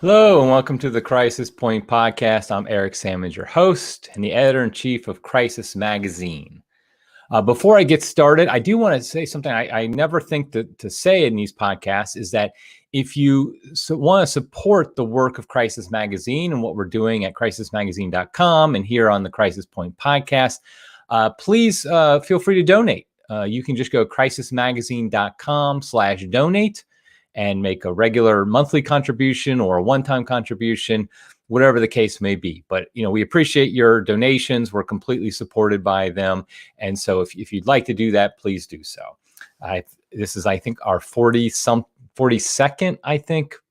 Hello, and welcome to the Crisis Point podcast. I'm Eric Sammons, your host and the editor-in-chief of Crisis Magazine. Before I get started, I do want to say something I never think to say in these podcasts is that if you want to support the work of Crisis Magazine and what we're doing at crisismagazine.com and here on the Crisis Point podcast, please feel free to donate. You can just go crisismagazine.com/donate and make a regular monthly contribution or a one-time contribution, whatever the case may be. But, we appreciate your donations. We're completely supported by them. And so if you'd like to do that, please do so. This is, I think, our 42nd,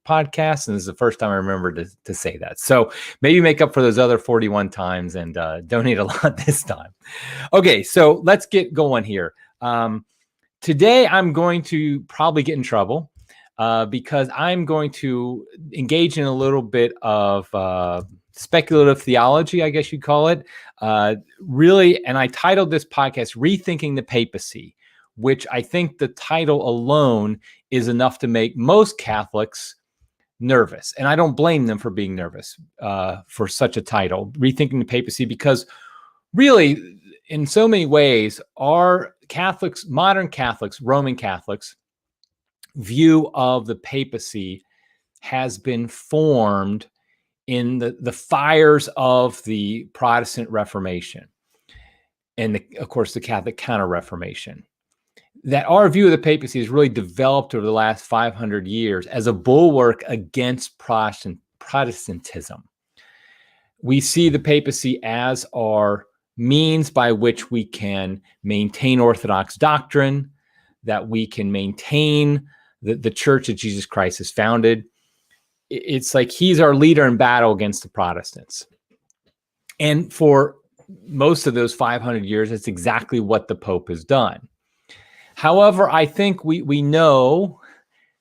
podcast. And this is the first time I remember to say that. So maybe make up for those other 41 times and donate a lot this time. Okay, so let's get going here. Today, I'm going to probably get in trouble. Because I'm going to engage in a little bit of speculative theology, I guess you'd call it. Really, and I titled this podcast, Rethinking the Papacy, which I think the title alone is enough to make most Catholics nervous. And I don't blame them for being nervous for such a title, Rethinking the Papacy, because really, in so many ways, our Catholics, modern Catholics, Roman Catholics, view of the papacy has been formed in the fires of the Protestant Reformation and, of course, the Catholic Counter-Reformation. That our view of the papacy has really developed over the last 500 years as a bulwark against Protestantism. We see the papacy as our means by which we can maintain Orthodox doctrine, that we can maintain the church that Jesus Christ has founded. It's like he's our leader in battle against the Protestants. And for most of those 500 years, that's exactly what the Pope has done. However, I think we know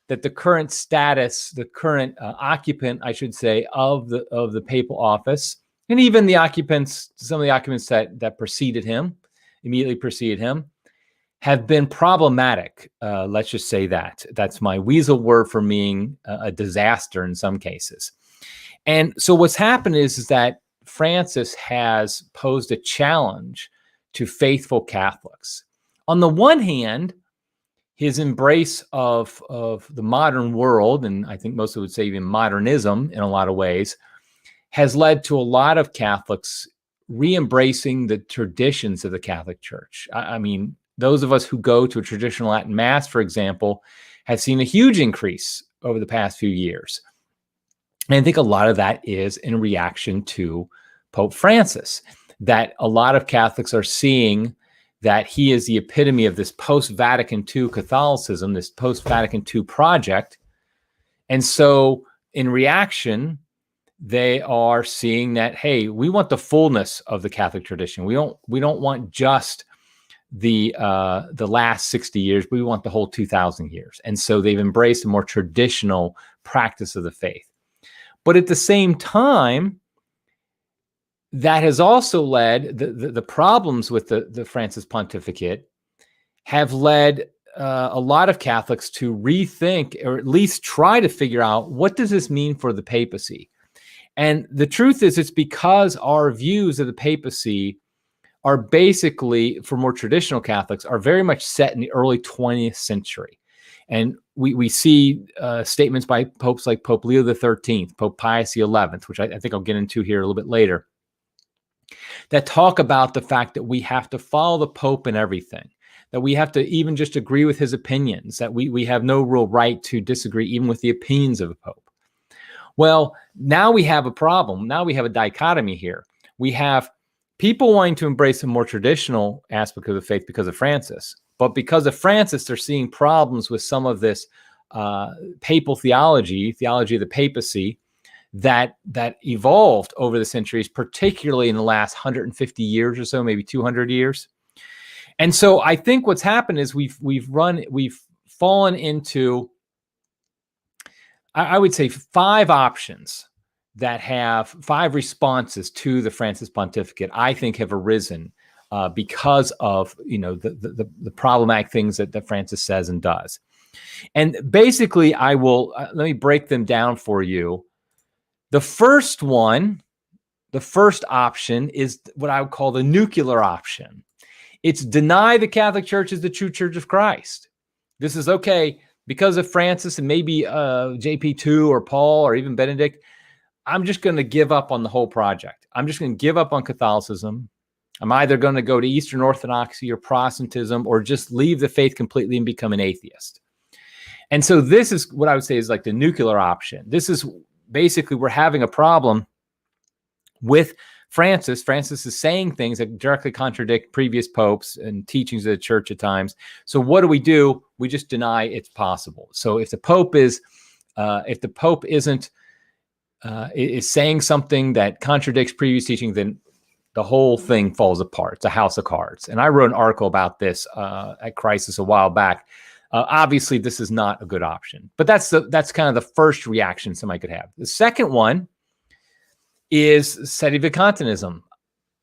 that the current status, the current occupant, I should say, of the papal office, and even the occupants, some of the occupants that preceded him, immediately preceded him, have been problematic. Let's just say that. That's my weasel word for being a disaster in some cases. And so what's happened is that Francis has posed a challenge to faithful Catholics. On the one hand, his embrace of the modern world, and I think most would say even modernism in a lot of ways, has led to a lot of Catholics re-embracing the traditions of the Catholic Church. I mean, those of us who go to a traditional Latin Mass, for example, have seen a huge increase over the past few years. And I think a lot of that is in reaction to Pope Francis, that a lot of Catholics are seeing that he is the epitome of this post-Vatican II Catholicism, this post-Vatican II project. And so in reaction, they are seeing that, hey, we want the fullness of the Catholic tradition. We don't want just the last 60 years, but we want the whole 2,000 years. And so they've embraced a more traditional practice of the faith. But at the same time, that has also led, the problems with the Francis pontificate have led a lot of Catholics to rethink, or at least try to figure out, what does this mean for the papacy? And the truth is, it's because our views of the papacy are basically, for more traditional Catholics, are very much set in the early 20th century. And we see statements by popes like Pope Leo XIII, Pope Pius XI, which I think I'll get into here a little bit later, that talk about the fact that we have to follow the Pope in everything, that we have to even just agree with his opinions, that we have no real right to disagree even with the opinions of the Pope. Well, now we have a problem. Now we have a dichotomy here. We have people wanting to embrace a more traditional aspect of the faith because of Francis. But because of Francis, they're seeing problems with some of this papal theology of the papacy, that evolved over the centuries, particularly in the last 150 years or so, maybe 200 years. And so I think what's happened is we've fallen into, I would say, 5 options that have 5 responses to the Francis pontificate, I think, have arisen because of the problematic things that Francis says and does. And basically, I will let me break them down for you The first one, the first option is what I would call the nuclear option. It's deny the Catholic Church is the true Church of Christ. This is okay because of Francis and maybe JP2 or Paul or even Benedict. I'm just going to give up on the whole project. I'm just going to give up on Catholicism. I'm either going to go to Eastern Orthodoxy or Protestantism or just leave the faith completely and become an atheist. And so this is what I would say is like the nuclear option. This is basically we're having a problem with Francis. Francis is saying things that directly contradict previous popes and teachings of the church at times. So what do? We just deny it's possible. So if the pope is saying something that contradicts previous teaching, then the whole thing falls apart. It's a house of cards. And I wrote an article about this at Crisis a while back. Obviously, this is not a good option, but that's kind of the first reaction somebody could have. The second one is sedevacantism,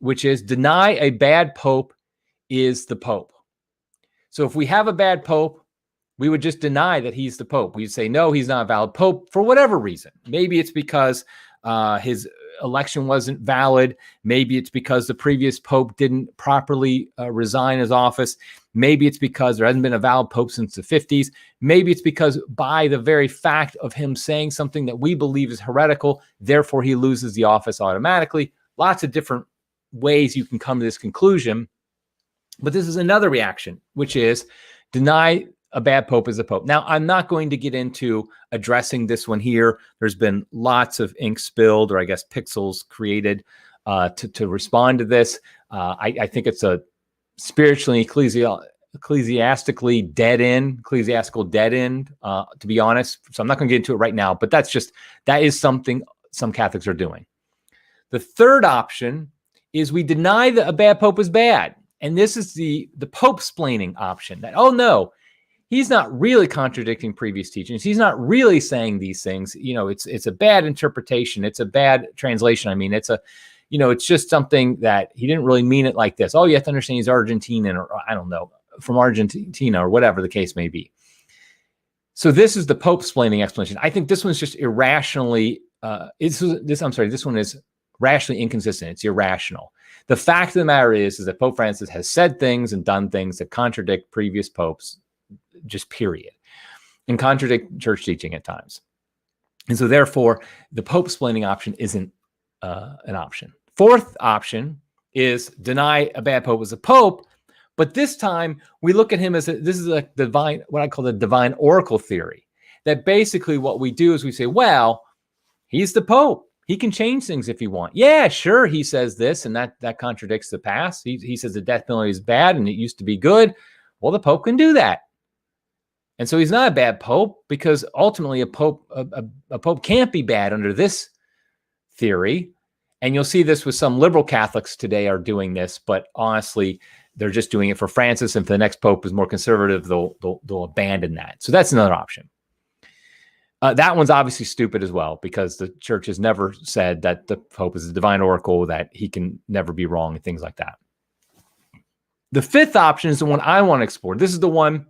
which is deny a bad pope is the pope. So if we have a bad pope, we would just deny that he's the pope. We'd say, no, he's not a valid pope for whatever reason. Maybe it's because his election wasn't valid. Maybe it's because the previous pope didn't properly resign his office. Maybe it's because there hasn't been a valid pope since the 50s. Maybe it's because by the very fact of him saying something that we believe is heretical, therefore he loses the office automatically. Lots of different ways you can come to this conclusion. But this is another reaction, which is deny a bad pope as a pope. Now, I'm not going to get into addressing this one here. There's been lots of ink spilled, or I guess pixels created to respond to this. I think it's a spiritually, ecclesiastically ecclesiastical dead end, to be honest. So I'm not going to get into it right now, but that is something some Catholics are doing. The third option is we deny that a bad pope is bad. And this is the pope-splaining option that, oh no, he's not really contradicting previous teachings. He's not really saying these things. It's a bad interpretation. It's a bad translation. I mean, it's just something that he didn't really mean it like this. Oh, you have to understand he's Argentinian, or I don't know, from Argentina, or whatever the case may be. So this is the pope-splaining explanation. I think this one's just irrationally, this one is rationally inconsistent. It's irrational. The fact of the matter is that Pope Francis has said things and done things that contradict previous popes, just period, and contradict church teaching at times. And so therefore, the pope-splaining option isn't an option. Fourth option is deny a bad pope as a pope, but this time we look at him as this is a divine, what I call the divine oracle theory, that basically what we do is we say, well, he's the pope. He can change things if he wants. Yeah, sure, he says this, and that contradicts the past. He says the death penalty is bad and it used to be good. Well, the pope can do that. And so he's not a bad pope, because ultimately a pope can't be bad under this theory. And you'll see this with some liberal Catholics today are doing this, but honestly, they're just doing it for Francis. And if the next pope is more conservative, they'll abandon that. So that's another option. That one's obviously stupid as well, because the church has never said that the pope is a divine oracle, that he can never be wrong and things like that. The fifth option is the one I want to explore. This is the one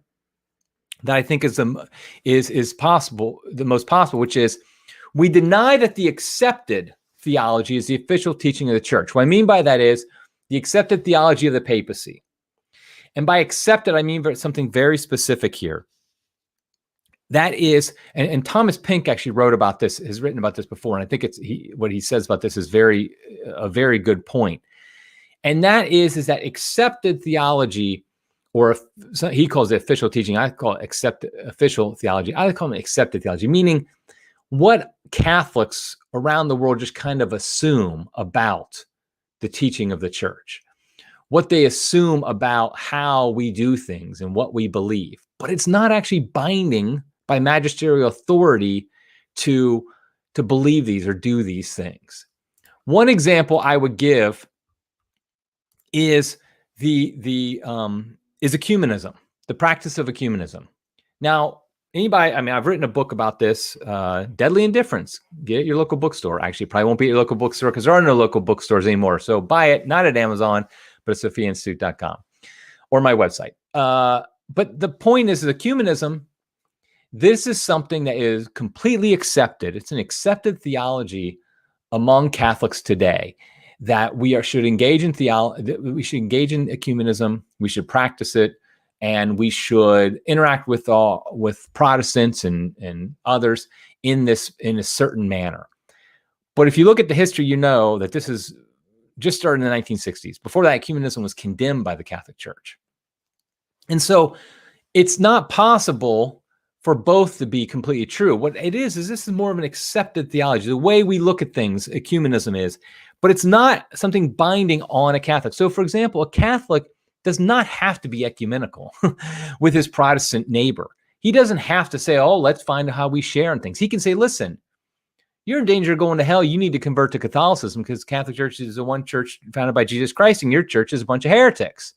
that I think is possible, the most possible, which is we deny that the accepted theology is the official teaching of the church. What I mean by that is the accepted theology of the papacy. And by accepted, I mean something very specific here. That is, and Thomas Pink actually wrote about this, has written about this before, and I think what he says about this is a very good point. And that is that accepted theology, or he calls it official teaching, I call it official theology. I call it accepted theology, meaning what Catholics around the world just kind of assume about the teaching of the church, what they assume about how we do things and what we believe. But it's not actually binding by magisterial authority to believe these or do these things. One example I would give is ecumenism, the practice of ecumenism. Now, I've written a book about this, Deadly Indifference. Get it at your local bookstore. Actually, probably won't be at your local bookstore because there are no local bookstores anymore. So buy it, not at Amazon, but at sophiainstitute.com or my website. But the point is ecumenism, this is something that is completely accepted. It's an accepted theology among Catholics today that we should engage in theology, we should engage in ecumenism, we should practice it, and we should interact with Protestants and others in a certain manner. But if you look at the history, you know that this is just started in the 1960s. Before that, ecumenism was condemned by the Catholic Church. And so it's not possible for both to be completely true. What it is this is more of an accepted theology, the way we look at things, ecumenism is, but it's not something binding on a Catholic. So, for example, a Catholic does not have to be ecumenical with his Protestant neighbor. He doesn't have to say, oh, let's find out how we share and things. He can say, listen, you're in danger of going to hell. You need to convert to Catholicism because the Catholic Church is the one church founded by Jesus Christ, and your church is a bunch of heretics.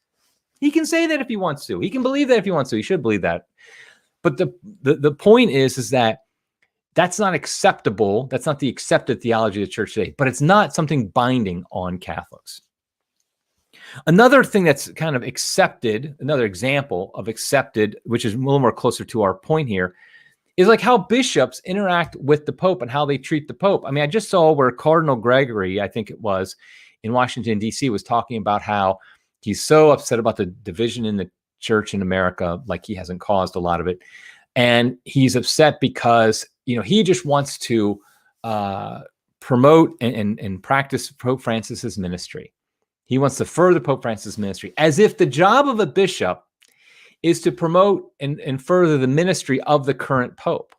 He can say that if he wants to. He can believe that if he wants to. He should believe that. But the point is that that's not acceptable. That's not the accepted theology of the church today. But it's not something binding on Catholics. Another thing that's kind of accepted, another example of accepted, which is a little more closer to our point here, is like how bishops interact with the Pope and how they treat the Pope. I mean, I just saw where Cardinal Gregory, I think it was, in Washington, D.C., was talking about how he's so upset about the division in the church in America, like he hasn't caused a lot of it. And he's upset because, he just wants to promote and practice Pope Francis's ministry. He wants to further Pope Francis' ministry, as if the job of a bishop is to promote and further the ministry of the current Pope.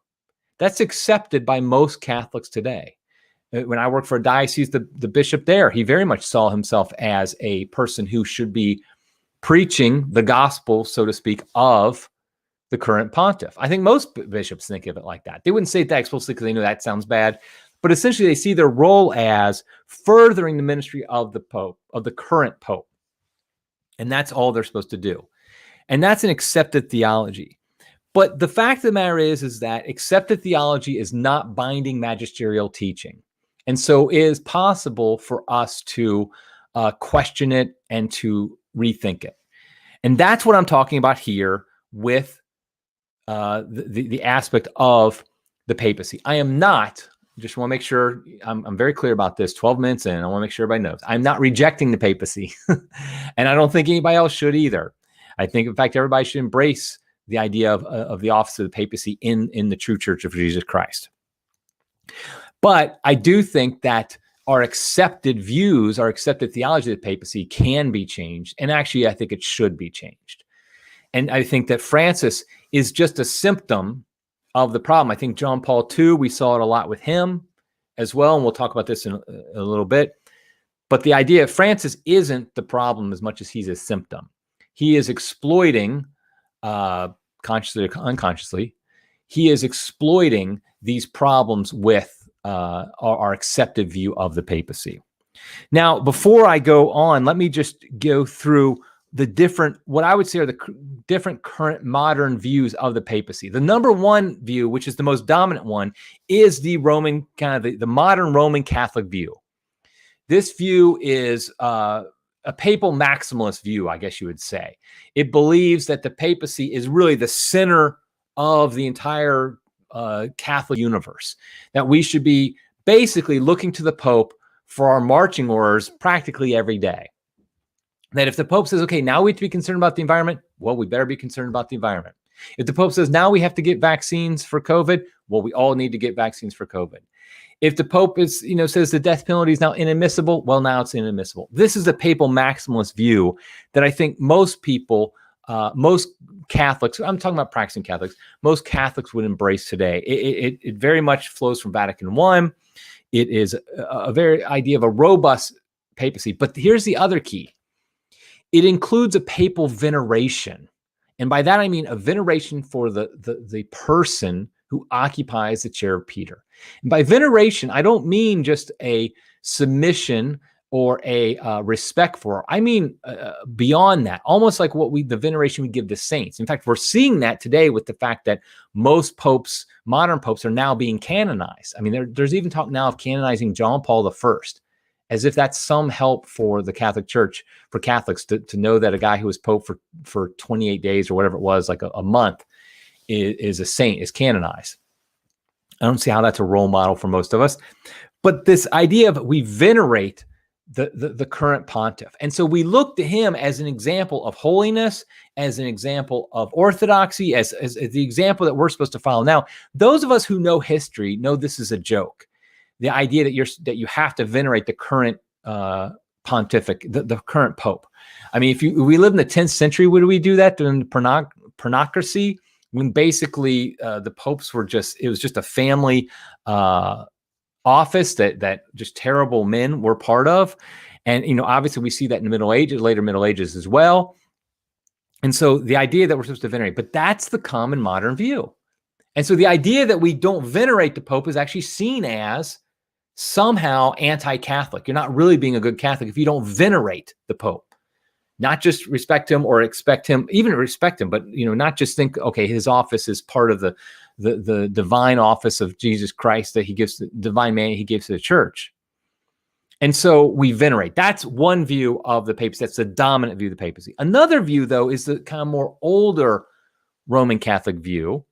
That's accepted by most Catholics today. When I worked for a diocese, the bishop there, he very much saw himself as a person who should be preaching the gospel, so to speak, of the current pontiff. I think most bishops think of it like that. They wouldn't say it that explicitly because they know that sounds bad, but essentially they see their role as furthering the ministry of the Pope, of the current Pope. And that's all they're supposed to do. And that's an accepted theology. But the fact of the matter is that accepted theology is not binding magisterial teaching. And so it is possible for us to question it and to rethink it. And that's what I'm talking about here with the aspect of the papacy. I am not, just want to make sure I'm very clear about this, 12 minutes in, I want to make sure everybody knows, I'm not rejecting the papacy. And I don't think anybody else should either. I think, in fact, everybody should embrace the idea of the office of the papacy in the true Church of Jesus Christ. But I do think that our accepted views, our accepted theology of the papacy can be changed. And actually, I think it should be changed. And I think that Francis is just a symptom of the problem. I think John Paul II, we saw it a lot with him as well. And we'll talk about this in a little bit. But the idea of Francis isn't the problem as much as he's a symptom. He is exploiting, consciously or unconsciously, he is exploiting these problems with our accepted view of the papacy. Now, before I go on, let me just go through the different, what I would say are the different current modern views of the papacy. The number one view, which is the most dominant one, is the Roman, kind of the modern Roman Catholic view. This view is a papal maximalist view, I guess you would say. It believes that the papacy is really the center of the entire Catholic universe, that we should be basically looking to the Pope for our marching orders practically every day. That if the Pope says, okay, now we have to be concerned about the environment, well, we better be concerned about the environment. If the Pope says, now we have to get vaccines for COVID, well, we all need to get vaccines for COVID. If the Pope is, says the death penalty is now inadmissible, well, now it's inadmissible. This is a papal maximalist view that I think most people, most Catholics, I'm talking about practicing Catholics, most Catholics would embrace today. It very much flows from Vatican I. It is a very idea of a robust papacy. But here's the other key. It includes a papal veneration. And by that, I mean a veneration for the person who occupies the chair of Peter. And by veneration, I don't mean just a submission or a respect for. I mean beyond that, almost like the veneration we give to saints. In fact, we're seeing that today with the fact that most popes, modern popes, are now being canonized. I mean, there's even talk now of canonizing John Paul I, as if that's some help for the Catholic Church, for Catholics to know that a guy who was pope for 28 days or whatever it was, like a month, is a saint, is canonized. I don't see how that's a role model for most of us. But this idea of we venerate the current pontiff. And so we look to him as an example of holiness, as an example of orthodoxy, as the example that we're supposed to follow. Now, those of us who know history know this is a joke. The idea that you have to venerate the current pontificate, the current pope. I mean, if we live in the 10th century, would we do that during the pontificate, when basically the popes were it was just a family office that just terrible men were part of? And obviously we see that in the Middle Ages, later Middle Ages as well. And so the idea that we're supposed to venerate, but that's the common modern view. And so the idea that we don't venerate the Pope is actually seen as somehow anti-Catholic. You're not really being a good Catholic if you don't venerate the Pope. Not just respect him or expect him, even respect him, but not just think, okay, his office is part of the divine office of Jesus Christ that he gives, the divine man he gives to the church. And so we venerate. That's one view of the papacy. That's the dominant view of the papacy. Another view, though, is the kind of more older Roman Catholic view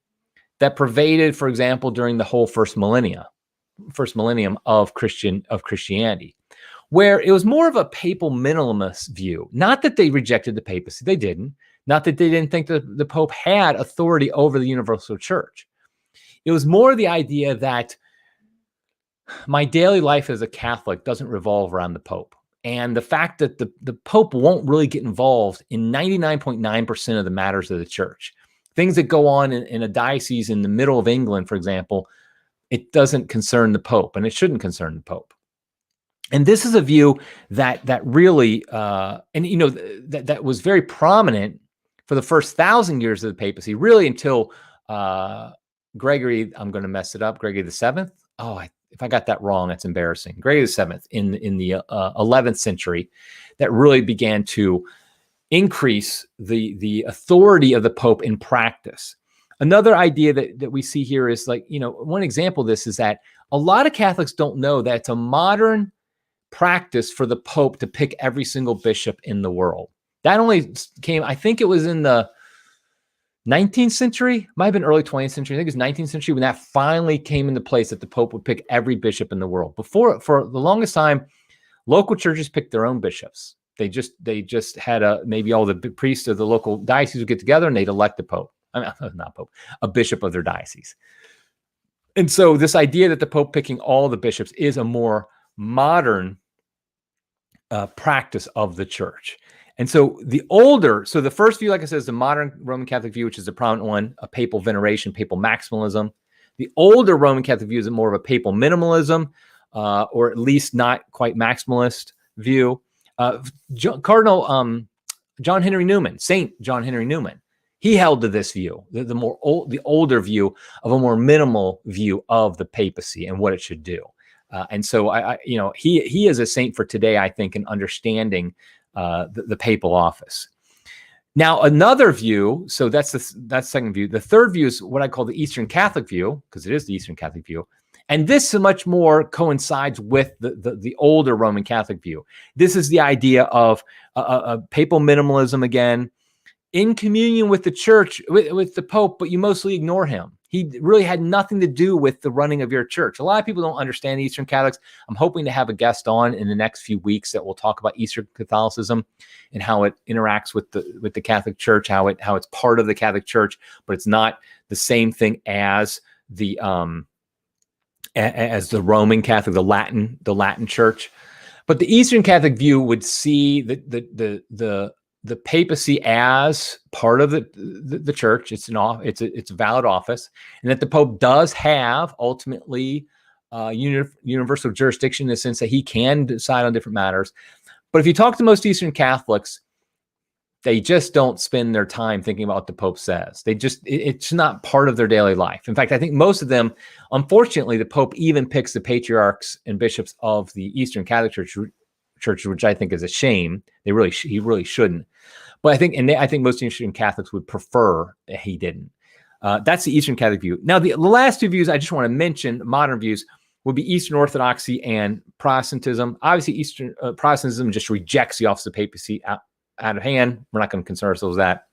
that pervaded, for example, during the whole first millennium of Christianity, where it was more of a papal minimalist view. Not that they rejected the papacy. They didn't. Not that they didn't think that the Pope had authority over the universal church. It was more the idea that my daily life as a Catholic doesn't revolve around the Pope. And the fact that the Pope won't really get involved in 99.9% of the matters of the church. Things that go on in a diocese in the middle of England, for example, it doesn't concern the Pope, and it shouldn't concern the Pope. And this is a view that really, that was very prominent for the first 1,000 years of the papacy, really until Gregory, I'm going to mess it up, Gregory the Seventh. If I got that wrong, that's embarrassing. Gregory the Seventh in the 11th century, that really began to increase the authority of the Pope in practice. Another idea that we see here is one example of this is that a lot of Catholics don't know that it's a modern practice for the Pope to pick every single bishop in the world. That only came, I think it was in the 19th century, might have been early 20th century. I think it was 19th century when that finally came into place, that the Pope would pick every bishop in the world. Before, for the longest time, local churches picked their own bishops. They just had maybe all the priests of the local diocese would get together and they'd elect the Pope. A bishop of their diocese. And so this idea that the Pope picking all the bishops is a more modern practice of the church. And so the first view, like I said, is the modern Roman Catholic view, which is the prominent one, a papal veneration, papal maximalism. The older Roman Catholic view is more of a papal minimalism, or at least not quite maximalist view. Cardinal John Henry Newman, Saint John Henry Newman, he held to this view, the older view of a more minimal view of the papacy and what it should do. And so he is a saint for today, I think, in understanding the papal office. Now, another view, so that's second view. The third view is what I call the Eastern Catholic view, because it is the Eastern Catholic view. And this much more coincides with the older Roman Catholic view. This is the idea of a papal minimalism again, in communion with the church, with the Pope, but you mostly ignore him. He really had nothing to do with the running of your church. A lot of people don't understand Eastern Catholics. I'm hoping to have a guest on in the next few weeks that will talk about Eastern Catholicism and how it interacts with the Catholic Church, how it's part of the Catholic Church, but it's not the same thing as the Roman Catholic, the Latin Church. But the Eastern Catholic view would see the papacy as part of the church. It's a valid office, and that the Pope does have ultimately universal jurisdiction in the sense that he can decide on different matters. But if you talk to most Eastern Catholics, they just don't spend their time thinking about what the Pope says. It's not part of their daily life. In fact, I think most of them, unfortunately, the Pope even picks the patriarchs and bishops of the Eastern Catholic Church, which I think is a shame. He really shouldn't. But I think most Eastern Catholics would prefer that he didn't. That's the Eastern Catholic view. Now, the last two views I just want to mention, modern views, would be Eastern Orthodoxy and Protestantism. Obviously, Eastern Protestantism just rejects the office of papacy out of hand. We're not going to concern ourselves with that.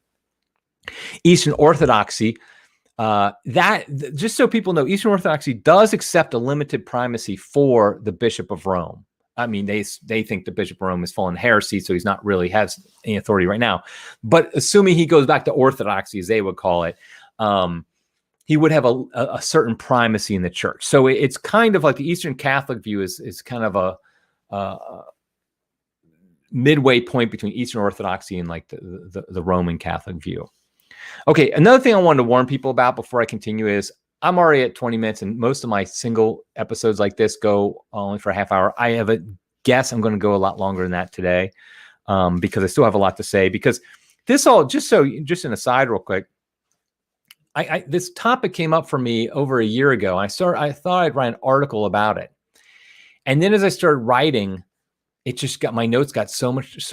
Eastern Orthodoxy Just so people know, Eastern Orthodoxy does accept a limited primacy for the Bishop of Rome. I mean, they think the Bishop of Rome has fallen heresy, so he's not really has any authority right now. But assuming he goes back to Orthodoxy, as they would call it, he would have a certain primacy in the church. So it's kind of like the Eastern Catholic view is kind of a midway point between Eastern Orthodoxy and like the Roman Catholic view. Okay, another thing I wanted to warn people about before I continue is I'm already at 20 minutes, and most of my single episodes like this go only for a half hour. I have a guess I'm going to go a lot longer than that today because I still have a lot to say. Because this all, just an aside real quick, this topic came up for me over a year ago. I thought I'd write an article about it. And then as I started writing, it just got, my notes got so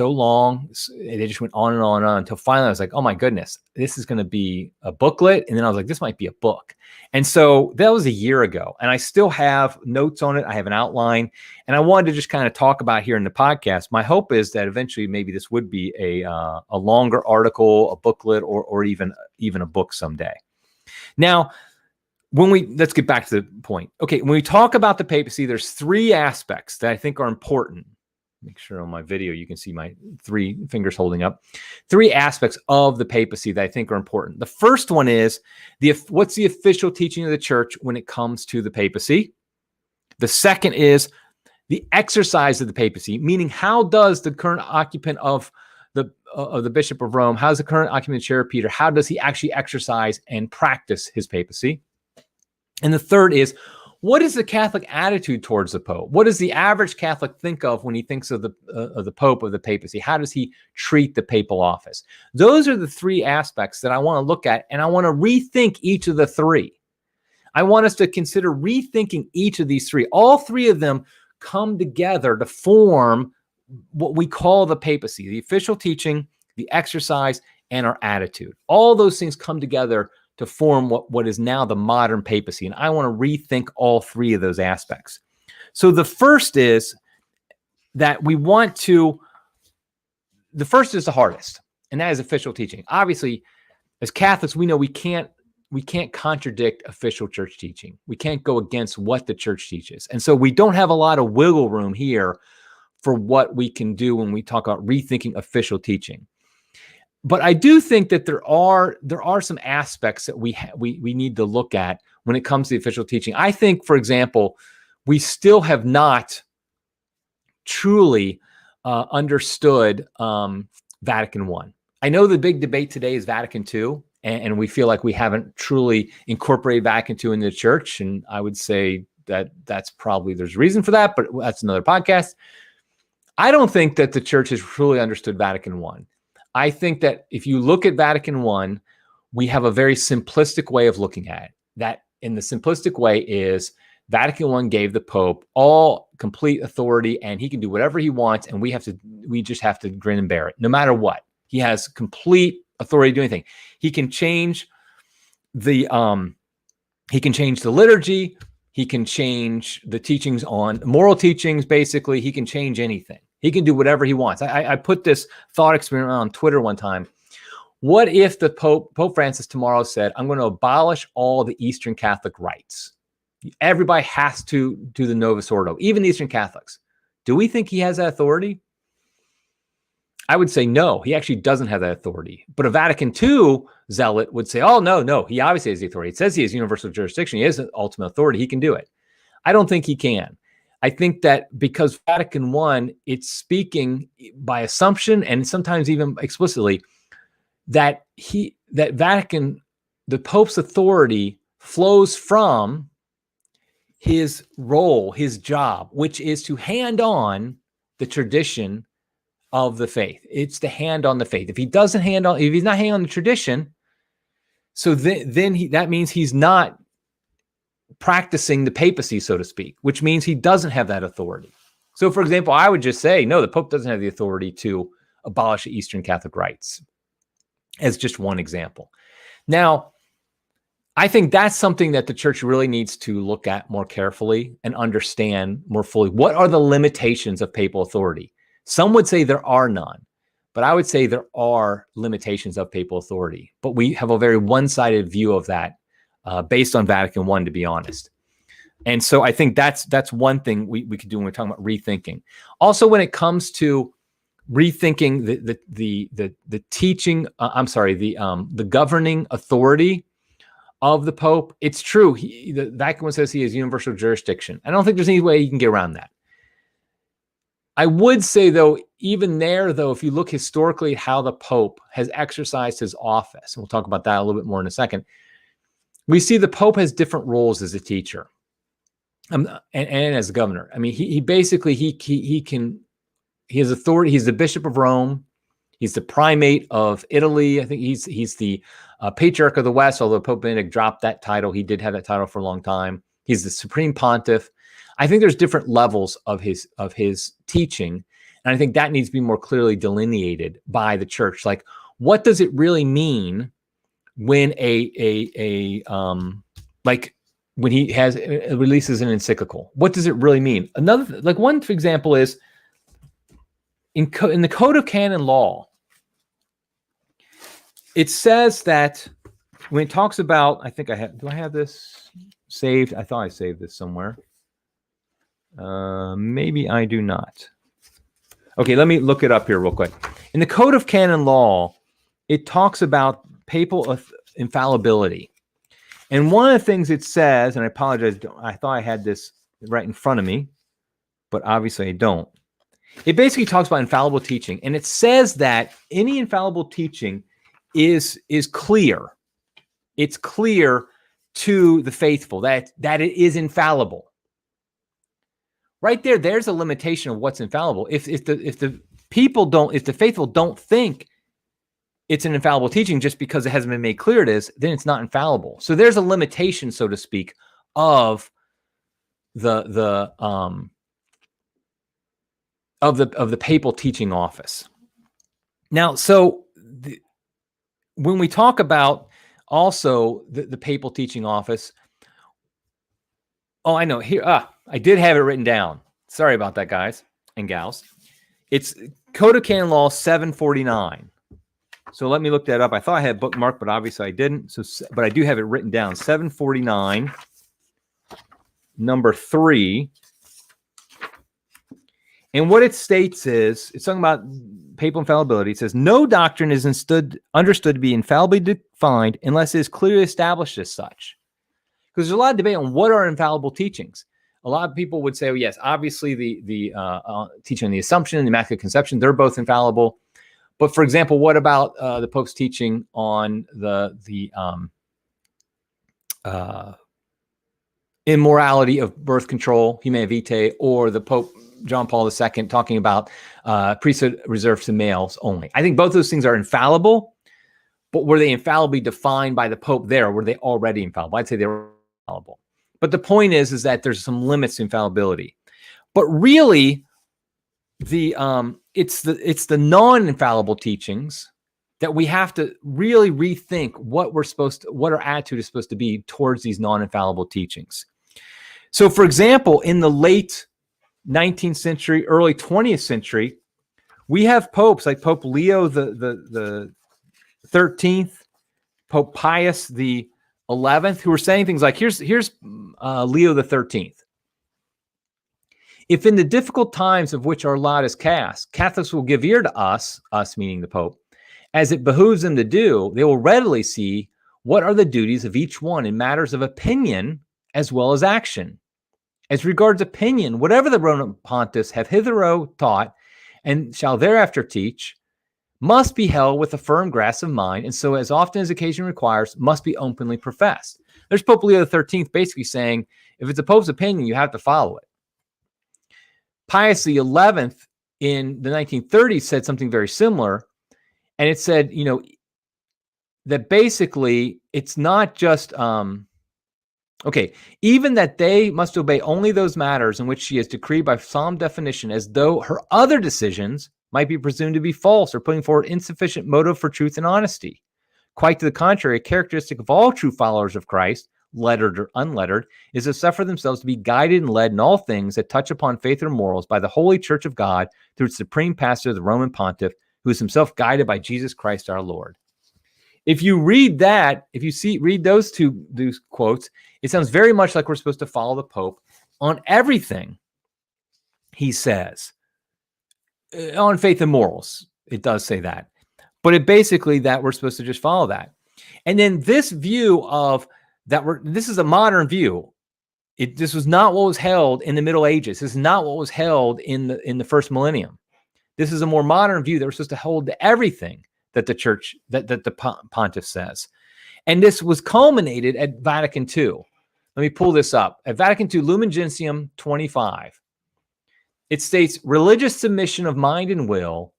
long. They just went on and on and on until finally I was like, oh my goodness, this is going to be a booklet. And then I was like, this might be a book. And so that was a year ago. And I still have notes on it. I have an outline. And I wanted to just kind of talk about here in the podcast. My hope is that eventually maybe this would be a longer article, a booklet, or even a book someday. Now, let's get back to the point. Okay, when we talk about the papacy, there's three aspects that I think are important. Make sure on my video you can see my 3 fingers holding up. 3 aspects of the papacy that I think are important. The first one is what's the official teaching of the church when it comes to the papacy? The second is the exercise of the papacy, meaning how does the current occupant of the Bishop of Rome, how's the current occupant of the chair of Peter, how does he actually exercise and practice his papacy? And the third is, what is the Catholic attitude towards the Pope? What does the average Catholic think of when he thinks of the Pope, of the papacy? How does he treat the papal office? Those are the 3 aspects that I want to look at, and I want to rethink each of the 3. I want us to consider rethinking each of these 3. All 3 of them come together to form what we call the papacy: the official teaching, the exercise, and our attitude. All those things come together to form what is now the modern papacy. And I want to rethink all 3 of those aspects. So the first is that the first is the hardest, and that is official teaching. Obviously, as Catholics, we know we can't contradict official church teaching. We can't go against what the church teaches. And so we don't have a lot of wiggle room here for what we can do when we talk about rethinking official teaching. But I do think that there are some aspects that we need to look at when it comes to the official teaching. I think, for example, we still have not truly understood Vatican I. I know the big debate today is Vatican II, and we feel like we haven't truly incorporated Vatican II into the church. And I would say that there's reason for that, but that's another podcast. I don't think that the church has truly understood Vatican I. I think that if you look at Vatican I, we have a very simplistic way of looking at it. That in the simplistic way is Vatican I gave the Pope all complete authority, and he can do whatever he wants, and we just have to grin and bear it, no matter what. He has complete authority to do anything. He can change the liturgy. He can change the teachings on moral teachings. Basically, he can change anything. He can do whatever he wants. I put this thought experiment on Twitter one time. What if the Pope Francis tomorrow said, I'm going to abolish all the Eastern Catholic rites? Everybody has to do the Novus Ordo, even the Eastern Catholics. Do we think he has that authority? I would say no, he actually doesn't have that authority. But a Vatican II zealot would say, oh, no, he obviously has the authority. It says he has universal jurisdiction. He has the ultimate authority. He can do it. I don't think he can. I think that because Vatican I, it's speaking by assumption and sometimes even explicitly that the Pope's authority flows from his role, his job, which is to hand on the tradition of the faith. It's to hand on the faith. If he's not handing on the tradition, so then that means he's not practicing the papacy, so to speak, which means he doesn't have that authority. So, for example, I would just say, no, the Pope doesn't have the authority to abolish the Eastern Catholic rites, as just one example. Now, I think that's something that the church really needs to look at more carefully and understand more fully. What are the limitations of papal authority? Some would say there are none, but I would say there are limitations of papal authority. But we have a very one-sided view of that based on Vatican I, to be honest. And so I think that's one thing we could do when we're talking about rethinking. Also, when it comes to rethinking the teaching, the governing authority of the Pope, it's true. The Vatican I says he has universal jurisdiction. I don't think there's any way you can get around that. I would say, though, even there, though, if you look historically at how the Pope has exercised his office, and we'll talk about that a little bit more in a second, we see the Pope has different roles as a teacher and as a governor. I mean, he basically has authority. He's the Bishop of Rome. He's the primate of Italy. I think he's the Patriarch of the West, although Pope Benedict dropped that title. He did have that title for a long time. He's the Supreme Pontiff. I think there's different levels of his teaching, and I think that needs to be more clearly delineated by the church. Like, what does it really mean when when he releases an encyclical? What does it really mean? Another, like, one example is in the Code of Canon Law. It says that when it talks about, do I have this saved? I thought I saved this somewhere. Maybe I do not. Okay, let me look it up here real quick. In the Code of Canon Law, it talks about papal infallibility. And one of the things it says, and I apologize, I thought I had this right in front of me, but obviously I don't. It basically talks about infallible teaching, and it says that any infallible teaching is clear. It's clear to the faithful that it is infallible. Right there, there's a limitation of what's infallible. If the faithful don't think it's an infallible teaching just because it hasn't been made clear it is, then it's not infallible. So there's a limitation, so to speak, of the papal teaching office. Now, when we talk about also the papal teaching office, I know here. I did have it written down. Sorry about that, guys and gals. It's Code of Canon Law 749. So let me look that up. I thought I had bookmarked, but obviously I didn't. But I do have it written down. 749, number 3. And what it states is, it's talking about papal infallibility. It says, no doctrine is understood to be infallibly defined unless it is clearly established as such. Because there's a lot of debate on what are infallible teachings. A lot of people would say, oh, yes, obviously the teaching on the Assumption and the Immaculate Conception, they're both infallible. But for example, what about the Pope's teaching on the immorality of birth control, Humanae Vitae, or the Pope John Paul II talking about priesthood reserved to males only? I think both those things are infallible, but were they infallibly defined by the Pope there, or were they already infallible? I'd say they were infallible. But the point is that there's some limits to infallibility. But really, it's the non-infallible teachings that we have to really rethink what our attitude is supposed to be towards these non-infallible teachings. So, for example, in the late 19th century, early 20th century, we have popes like Pope Leo the 13th, Pope Pius the 11th, who were saying things like, here's Leo the 13th. If in the difficult times of which our lot is cast, Catholics will give ear to us meaning the Pope, as it behooves them to do, they will readily see what are the duties of each one in matters of opinion as well as action. As regards opinion, whatever the Roman pontiffs have hitherto taught and shall thereafter teach, must be held with a firm grasp of mind, and so as often as occasion requires, must be openly professed. There's Pope Leo XIII basically saying, if it's a Pope's opinion, you have to follow it. Pius XI in the 1930s said something very similar, and it said, that basically it's not just, even that they must obey only those matters in which she has decreed by solemn definition, as though her other decisions might be presumed to be false or putting forward insufficient motive for truth and honesty. Quite to the contrary, a characteristic of all true followers of Christ, lettered or unlettered, is to suffer themselves to be guided and led in all things that touch upon faith or morals by the Holy Church of God through its supreme pastor, the Roman Pontiff, who is himself guided by Jesus Christ our Lord. If you read that, read those quotes, it sounds very much like we're supposed to follow the Pope on everything he says. On faith and morals, it does say that. But it basically that we're supposed to just follow that. And then this view of that this is a modern view. This was not what was held in the Middle Ages. This is not what was held in the first millennium. This is a more modern view that we're supposed to hold to everything that the church, that the pontiff says. And this was culminated at Vatican II. Let me pull this up. At Vatican II, Lumen Gentium 25, it states, religious submission of mind and will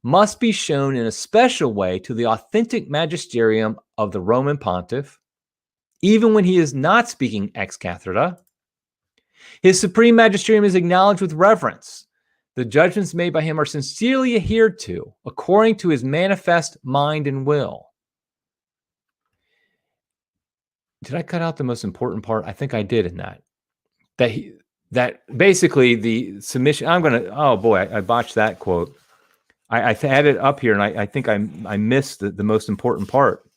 must be shown in a special way to the authentic magisterium of the Roman pontiff, even when he is not speaking ex cathedra. His supreme magisterium is acknowledged with reverence. The judgments made by him are sincerely adhered to, according to his manifest mind and will. Did I cut out the most important part? I think I did in that. That basically the submission, oh boy, I botched that quote. I had it up here, and I think I missed the most important part,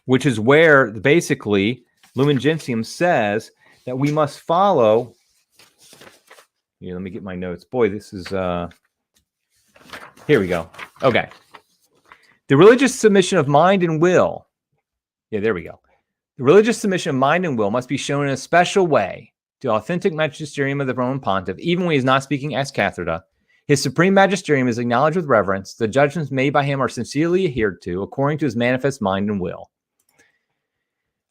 which is where basically Lumen Gentium says that we must follow. Here, let me get my notes. Boy, this is, here we go. Okay. The religious submission of mind and will. Yeah, there we go. The religious submission of mind and will must be shown in a special way to authentic magisterium of the Roman pontiff, even when he's not speaking ex cathedra. His supreme magisterium is acknowledged with reverence. The judgments made by him are sincerely adhered to, according to his manifest mind and will.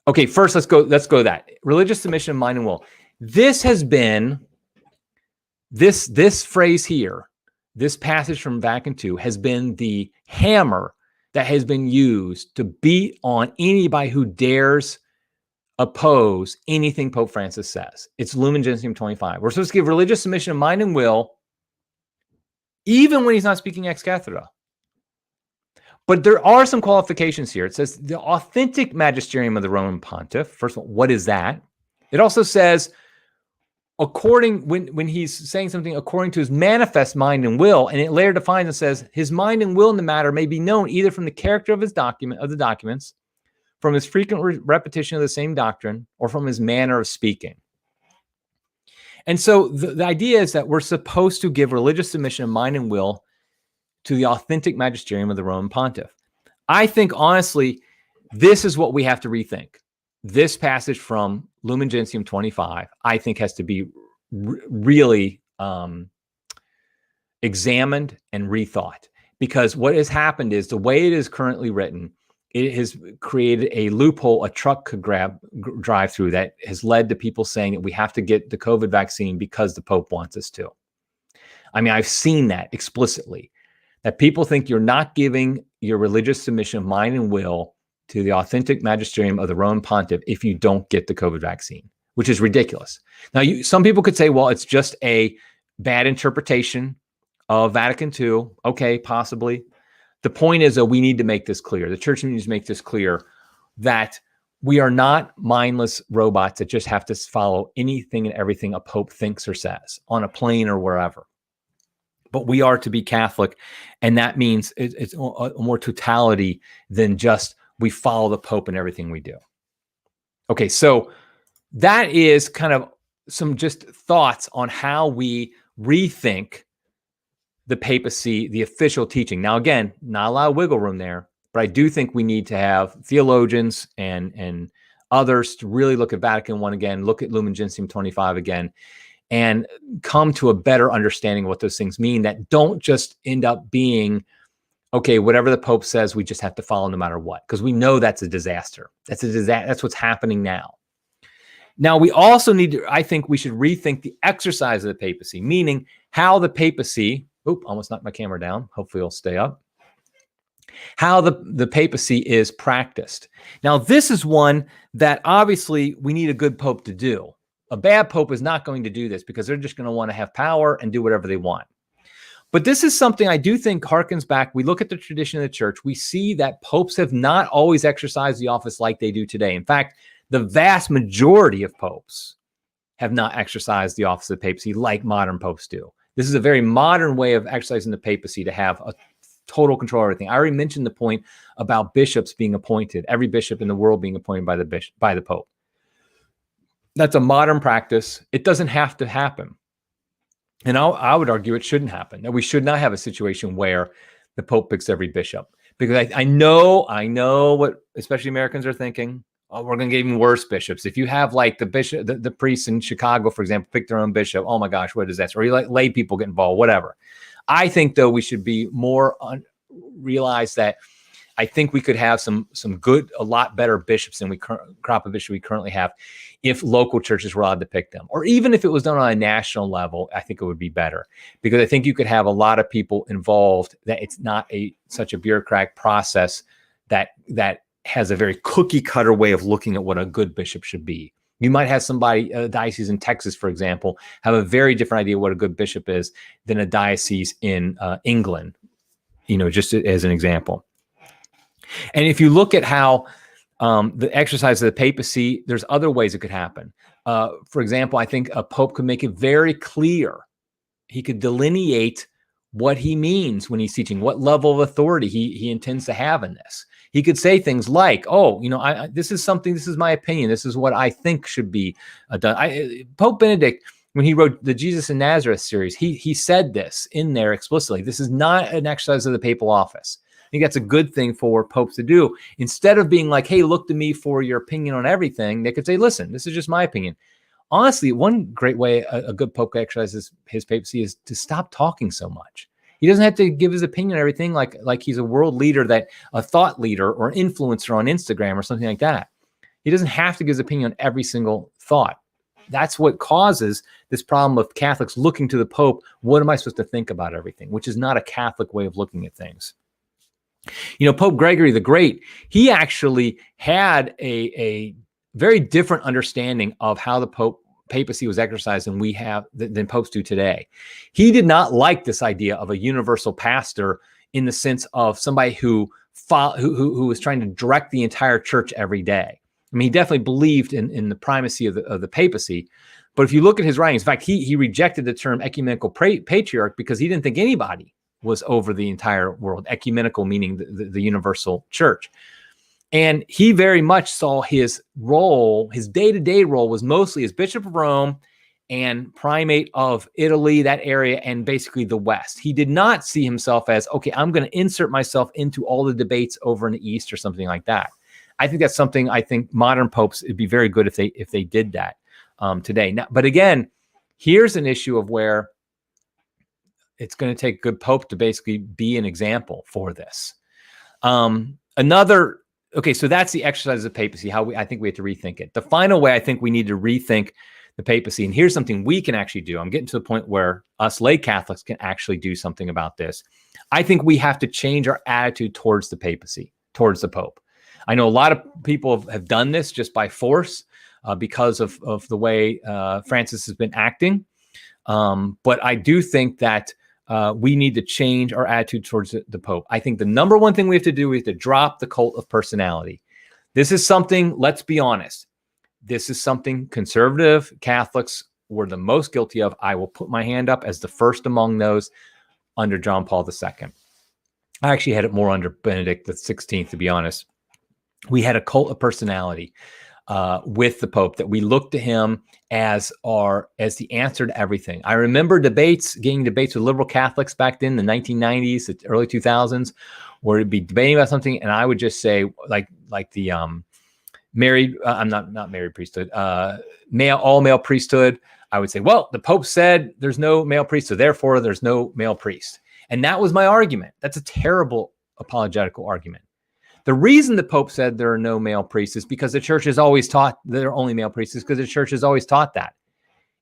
Okay, first let's go that. Religious submission of mind and will. This has been, this phrase here, this passage from Vatican II has been the hammer that has been used to beat on anybody who dares oppose anything Pope Francis says. It's Lumen Gentium 25. We're supposed to give religious submission of mind and will, even when he's not speaking ex cathedra. But there are some qualifications here. It says the authentic magisterium of the Roman pontiff. First of all, what is that? It also says, when he's saying something according to his manifest mind and will, and it later defines and says his mind and will in the matter may be known either from the character of the documents, from his frequent repetition of the same doctrine, or from his manner of speaking. And so the idea is that we're supposed to give religious submission of mind and will to the authentic magisterium of the Roman pontiff. I think, honestly, this is what we have to rethink. This passage from Lumen Gentium 25, I think, has to be really examined and rethought. Because what has happened is the way it is currently written, it has created a loophole a truck could drive through that has led to people saying that we have to get the COVID vaccine because the Pope wants us to. I mean, I've seen that explicitly, that people think you're not giving your religious submission of mind and will to the authentic magisterium of the Roman pontiff if you don't get the COVID vaccine, which is ridiculous. Now, some people could say, well, it's just a bad interpretation of Vatican II. Okay, possibly. The point is that we need to make this clear. The church needs to make this clear that we are not mindless robots that just have to follow anything and everything a pope thinks or says on a plane or wherever. But we are to be Catholic, and that means it's a more totality than just we follow the Pope in everything we do. Okay, so that is kind of some just thoughts on how we rethink the papacy, the official teaching. Now, again, not a lot of wiggle room there, but I do think we need to have theologians and others to really look at Vatican I again, look at Lumen Gentium 25 again, and come to a better understanding of what those things mean that don't just end up being, okay, whatever the Pope says, we just have to follow no matter what, because we know that's a disaster. That's a disaster. That's what's happening now. Now, we also need to, I think we should rethink the exercise of the papacy, meaning how the papacy, almost knocked my camera down. Hopefully it'll stay up. How the papacy is practiced. Now, this is one that obviously we need a good Pope to do. A bad Pope is not going to do this because they're just going to want to have power and do whatever they want. But this is something I do think harkens back. We look at the tradition of the church. We see that popes have not always exercised the office like they do today. In fact, the vast majority of popes have not exercised the office of the papacy like modern popes do. This is a very modern way of exercising the papacy, to have total control of everything. I already mentioned the point about bishops being appointed, every bishop in the world being appointed by the Pope. That's a modern practice. It doesn't have to happen. And I would argue it shouldn't happen, that we should not have a situation where the Pope picks every bishop. Because I know what especially Americans are thinking. Oh, we're going to get even worse bishops. If you have like the priests in Chicago, for example, pick their own bishop, oh my gosh, what is that? Or you let lay people get involved, whatever. I think, though, we should be more realize that I think we could have some good, a lot better bishops than crop of bishops we currently have if local churches were allowed to pick them. Or even if it was done on a national level, I think it would be better. Because I think you could have a lot of people involved, that it's not such a bureaucratic process that has a very cookie cutter way of looking at what a good bishop should be. You might have somebody, a diocese in Texas, for example, have a very different idea what a good bishop is than a diocese in England, just as an example. And if you look at how the exercise of the papacy, there's other ways it could happen. For example, I think a pope could make it very clear. He could delineate what he means when he's teaching, what level of authority he intends to have in this. He could say things like, "Oh, this is my opinion. This is what I think should be done." Pope Benedict, when he wrote the Jesus in Nazareth series, he said this in there explicitly. This is not an exercise of the papal office. I think that's a good thing for popes to do. Instead of being like, "Hey, look to me for your opinion on everything," they could say, "Listen, this is just my opinion." Honestly, one great way a good pope exercises his papacy is to stop talking so much. He doesn't have to give his opinion on everything like he's a world leader, a thought leader or an influencer on Instagram or something like that. He doesn't have to give his opinion on every single thought. That's what causes this problem of Catholics looking to the Pope. What am I supposed to think about everything? Which is not a Catholic way of looking at things. Pope Gregory the Great, he actually had a very different understanding of how the papacy was exercised than popes do today. He did not like this idea of a universal pastor in the sense of somebody who was trying to direct the entire church every day. I mean, he definitely believed in the primacy of the papacy. But if you look at his writings, in fact, he rejected the term ecumenical patriarch because he didn't think anybody was over the entire world. Ecumenical meaning the universal church. And he very much saw his role, his day-to-day role was mostly as Bishop of Rome and primate of Italy, that area, and basically the West. He did not see himself as, okay, I'm going to insert myself into all the debates over in the East or something like that. I think that's something I think modern popes, it'd be very good if they did that today. Now, but again, here's an issue of where it's going to take a good pope to basically be an example for this. Okay, so that's the exercise of papacy, I think we have to rethink it. The final way I think we need to rethink the papacy, and here's something we can actually do. I'm getting to the point where us lay Catholics can actually do something about this. I think we have to change our attitude towards the papacy, towards the Pope. I know a lot of people have done this just by force because of the way Francis has been acting. But I do think that we need to change our attitude towards the Pope. I think the number one thing we have to do is to drop the cult of personality. This is something, let's be honest, this is something conservative Catholics were the most guilty of. I will put my hand up as the first among those under John Paul II. I actually had it more under Benedict XVI, to be honest. We had a cult of personality with the Pope, that we looked to him as the answer to everything. I remember getting debates with liberal Catholics back then, the 1990s, the early 2000s, where it'd be debating about something, and I would just say, like the married, I'm not married priesthood, all male priesthood. I would say, well, the Pope said there's no male priest, so therefore there's no male priest, and that was my argument. That's a terrible apologetical argument. The reason the Pope said there are no male priests is because the church has always taught there are only male priests, is because the church has always taught that.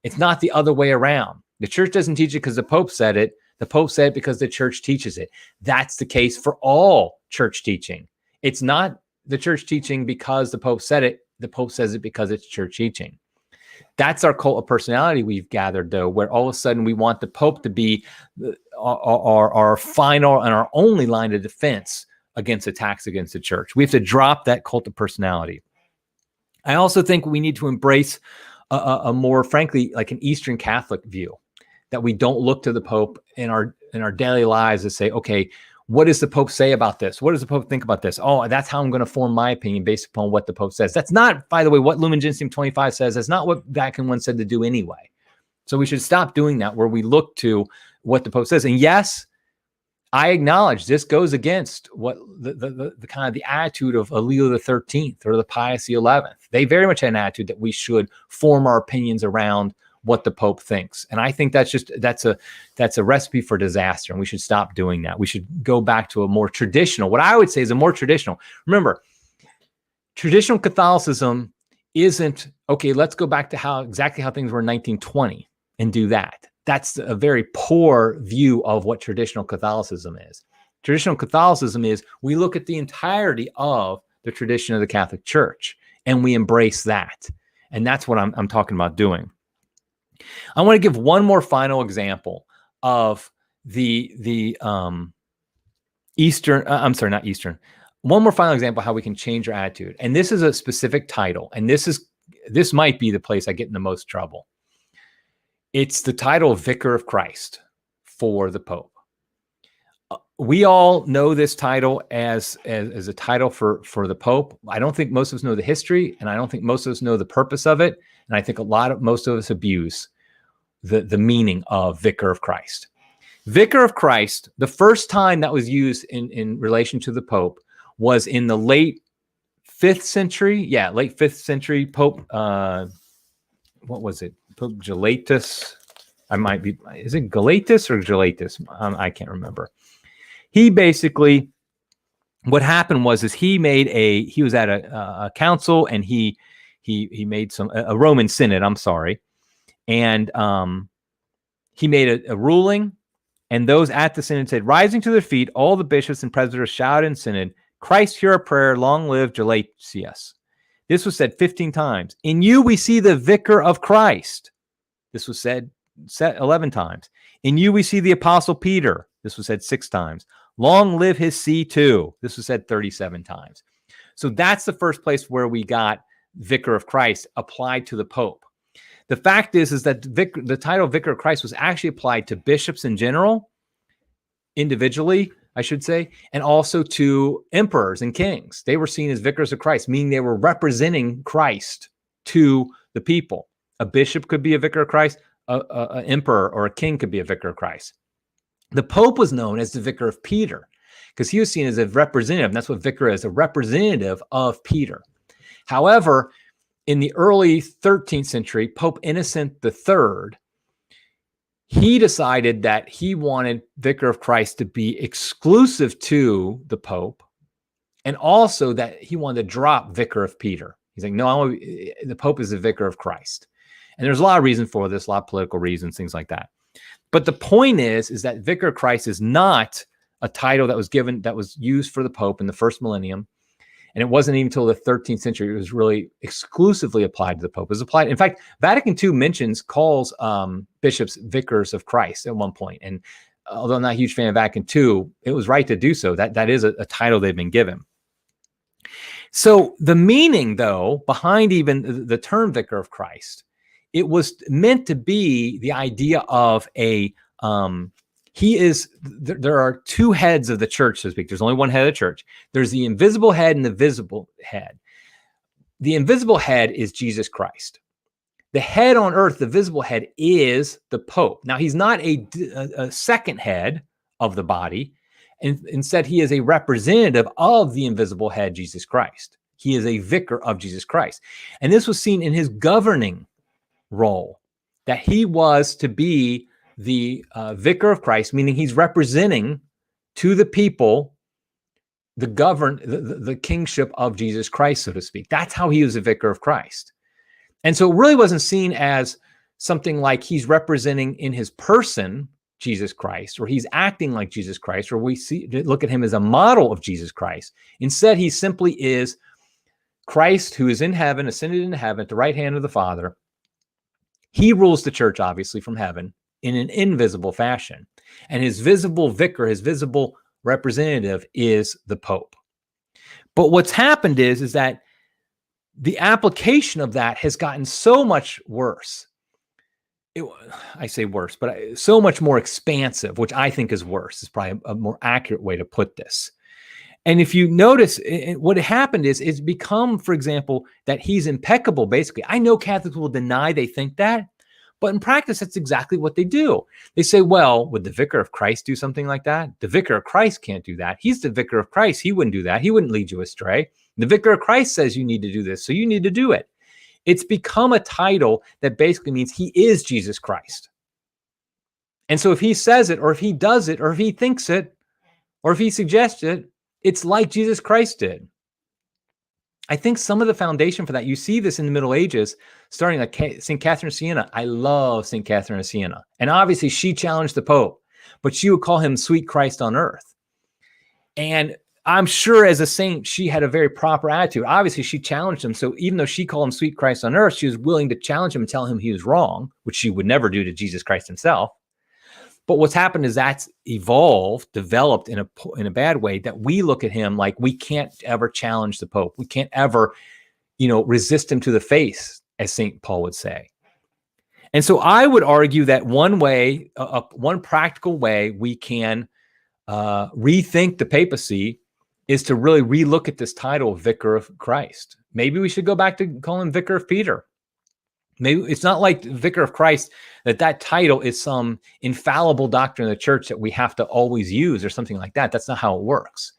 It's not the other way around. The church doesn't teach it because the Pope said it. The Pope said it because the church teaches it. That's the case for all church teaching. It's not the church teaching because the Pope said it. The Pope says it because it's church teaching. That's our cult of personality we've gathered, though, where all of a sudden we want the Pope to be our final and our only line of defense against attacks against the church. We have to drop that cult of personality. I also think we need to embrace a more, frankly, like an Eastern Catholic view, that we don't look to the Pope in our daily lives and say, okay, What does the Pope say about this? What does the Pope think about this? Oh, that's how I'm going to form my opinion based upon what the Pope says. That's not, by the way, what Lumen Gentium 25 says. That's not what Vatican I said to do anyway. So we should stop doing that, where we look to what the Pope says. And yes, I acknowledge this goes against what the kind of the attitude of Leo the 13th or the Pius the 11th. They very much had an attitude that we should form our opinions around what the Pope thinks. And I think that's a recipe for disaster. And we should stop doing that. We should go back to a more traditional, what I would say is a more traditional. Remember, traditional Catholicism isn't, okay, let's go back to exactly how things were in 1920 and do that. That's a very poor view of what traditional Catholicism is. Traditional Catholicism is we look at the entirety of the tradition of the Catholic Church and we embrace that. And that's what I'm talking about doing. I want to give one more final example of the Eastern, I'm sorry, not Eastern. One more final example of how we can change our attitude. And this is a specific title. And this might be the place I get in the most trouble. It's the title of Vicar of Christ for the Pope. We all know this title as a title for the Pope. I don't think most of us know the history, and I don't think most of us know the purpose of it. And I think most of us abuse the meaning of Vicar of Christ. Vicar of Christ, the first time that was used in relation to the Pope was in the late 5th century. Yeah, late 5th century Pope. What was it? Pope Gelatus. Is it Gelatus or Gelatus? I can't remember. He basically, what happened was he was at a council and he made a Roman synod, I'm sorry. And he made a ruling, and those at the synod said, rising to their feet, all the bishops and presbyters shouted in synod, Christ, hear our prayer, long live Gelasius. This was said 15 times. In you we see the Vicar of Christ. This was said 11 times. In you we see the Apostle Peter. This was said 6 times. Long live his see too. This was said 37 times. So that's the first place where we got Vicar of Christ applied to the Pope. The fact is that the title Vicar of Christ was actually applied to bishops in general, individually, I should say, and also to emperors and kings. They were seen as vicars of Christ, meaning they were representing Christ to the people. A bishop could be a vicar of Christ, an emperor or a king could be a vicar of Christ. The Pope was known as the Vicar of Peter because he was seen as a representative. And that's what vicar is, a representative of Peter. However, in the early 13th century, Pope Innocent III, he decided that he wanted Vicar of Christ to be exclusive to the Pope, and also that he wanted to drop Vicar of Peter. He's like, no, the Pope is the Vicar of Christ. And there's a lot of reasons for this, a lot of political reasons, things like that. But the point is that Vicar of Christ is not a title that was used for the Pope in the first millennium. And it wasn't even until the 13th century it was really exclusively applied to the Pope. It was applied. In fact, Vatican II calls bishops vicars of Christ at one point. And although I'm not a huge fan of Vatican II, it was right to do so. That is a title they've been given. So the meaning, though, behind even the term Vicar of Christ, it was meant to be the idea of there are 2 heads of the church, so to speak. There's only one head of the church. There's the invisible head and the visible head. The invisible head is Jesus Christ. The head on earth, the visible head, is the Pope. Now, he's not a second head of the body. Instead, he is a representative of the invisible head, Jesus Christ. He is a vicar of Jesus Christ. And this was seen in his governing role, that he was to be the Vicar of Christ, meaning he's representing to the people the kingship of Jesus Christ, so to speak. That's how he was a Vicar of Christ. And so it really wasn't seen as something like he's representing in his person Jesus Christ, or he's acting like Jesus Christ, or look at him as a model of Jesus Christ. Instead, he simply is Christ who is in heaven, ascended into heaven at the right hand of the Father. He rules the church, obviously, from heaven in an invisible fashion. And his visible vicar, his visible representative is the Pope. But what's happened is that the application of that has gotten so much worse I say worse, but so much more expansive, which I think is worse, is probably a more accurate way to put this. And if you notice, what happened is it's become, for example, that he's impeccable, basically. I know Catholics will deny they think that, but in practice, that's exactly what they do. They say, well, would the Vicar of Christ do something like that? The Vicar of Christ can't do that. He's the Vicar of Christ. He wouldn't do that. He wouldn't lead you astray. The Vicar of Christ says you need to do this, so you need to do it. It's become a title that basically means he is Jesus Christ. And so if he says it, or if he does it, or if he thinks it, or if he suggests it, it's like Jesus Christ did. I think some of the foundation for that, you see this in the Middle Ages, starting like St. Catherine of Siena. I love St. Catherine of Siena. And obviously she challenged the Pope, but she would call him sweet Christ on earth. And I'm sure as a saint, she had a very proper attitude. Obviously, she challenged him. So even though she called him sweet Christ on earth, she was willing to challenge him and tell him he was wrong, which she would never do to Jesus Christ himself. But what's happened is that's evolved, developed in a bad way, that we look at him like we can't ever challenge the Pope. We can't ever, resist him to the face, as St. Paul would say. And so I would argue that one way, one practical way we can rethink the papacy is to really relook at this title of Vicar of Christ. Maybe we should go back to call him Vicar of Peter. Maybe it's not like Vicar of Christ, that title is some infallible doctrine of the church that we have to always use or something like that. That's not how it works.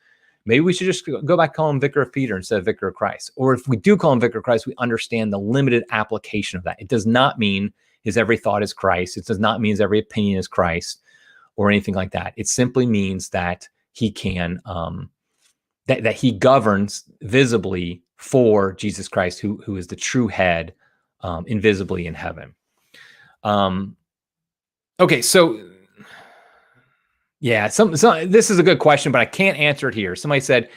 Maybe we should just go back and call him Vicar of Peter instead of Vicar of Christ. Or if we do call him Vicar of Christ, we understand the limited application of that. It does not mean his every thought is Christ. It does not mean his every opinion is Christ or anything like that. It simply means that he can, that he governs visibly for Jesus Christ, who is the true head, invisibly in heaven. Okay, so yeah, this is a good question, but I can't answer it here. Somebody said,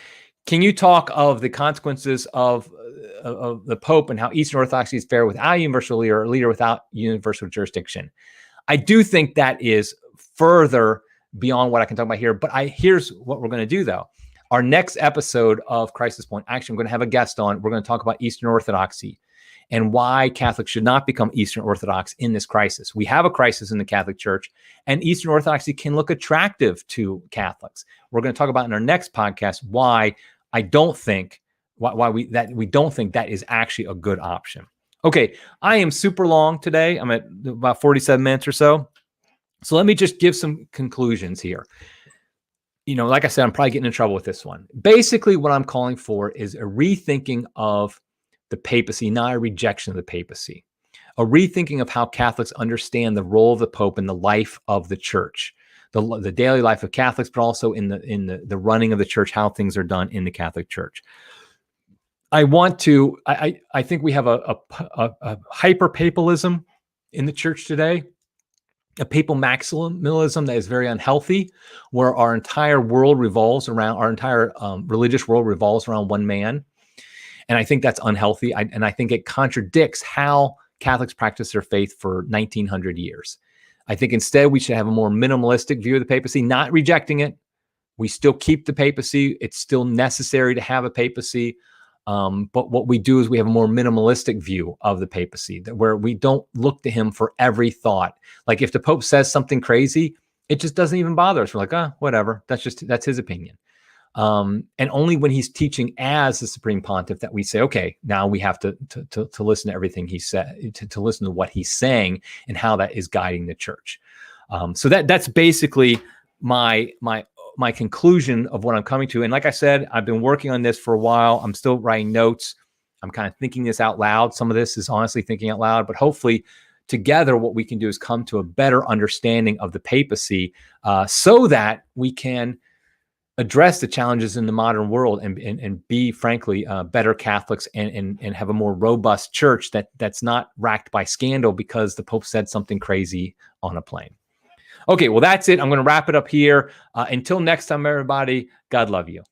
can you talk of the consequences of the Pope and how Eastern Orthodoxy is fair without a universal leader, or a leader without universal jurisdiction? I do think that is further beyond what I can talk about here, but here's what we're going to do, though. Our next episode of Crisis Point, actually, I'm going to have a guest on. We're going to talk about Eastern Orthodoxy and why Catholics should not become Eastern Orthodox in this crisis. We have a crisis in the Catholic Church, and Eastern Orthodoxy can look attractive to Catholics. We're going to talk about in our next podcast why we don't think that is actually a good option. Okay, I am super long today. I'm at about 47 minutes or so. So let me just give some conclusions here. Like I said, I'm probably getting in trouble with this one. Basically, what I'm calling for is a rethinking of the papacy, not a rejection of the papacy. A rethinking of how Catholics understand the role of the Pope in the life of the church, the daily life of Catholics, but also in the running of the church, how things are done in the Catholic Church. I think we have a hyper-papalism in the church today, a papal maximalism that is very unhealthy, where our entire world revolves around, our entire religious world revolves around one man. And I think that's unhealthy. And I think it contradicts how Catholics practice their faith for 1900 years. I think instead we should have a more minimalistic view of the papacy, not rejecting it. We still keep the papacy. It's still necessary to have a papacy. But what we do is we have a more minimalistic view of the papacy, where we don't look to him for every thought. Like if the Pope says something crazy, it just doesn't even bother us. We're like, whatever. That's his opinion. And only when he's teaching as the Supreme Pontiff that we say, okay, now we have to listen to everything he said, to listen to what he's saying and how that is guiding the church. So that's basically my conclusion of what I'm coming to. And like I said, I've been working on this for a while. I'm still writing notes. I'm kind of thinking this out loud. Some of this is honestly thinking out loud, but hopefully together what we can do is come to a better understanding of the papacy, so that we can address the challenges in the modern world and be, frankly, better Catholics and have a more robust church that's not racked by scandal because the Pope said something crazy on a plane. Okay, well, that's it. I'm going to wrap it up here. Until next time, everybody, God love you.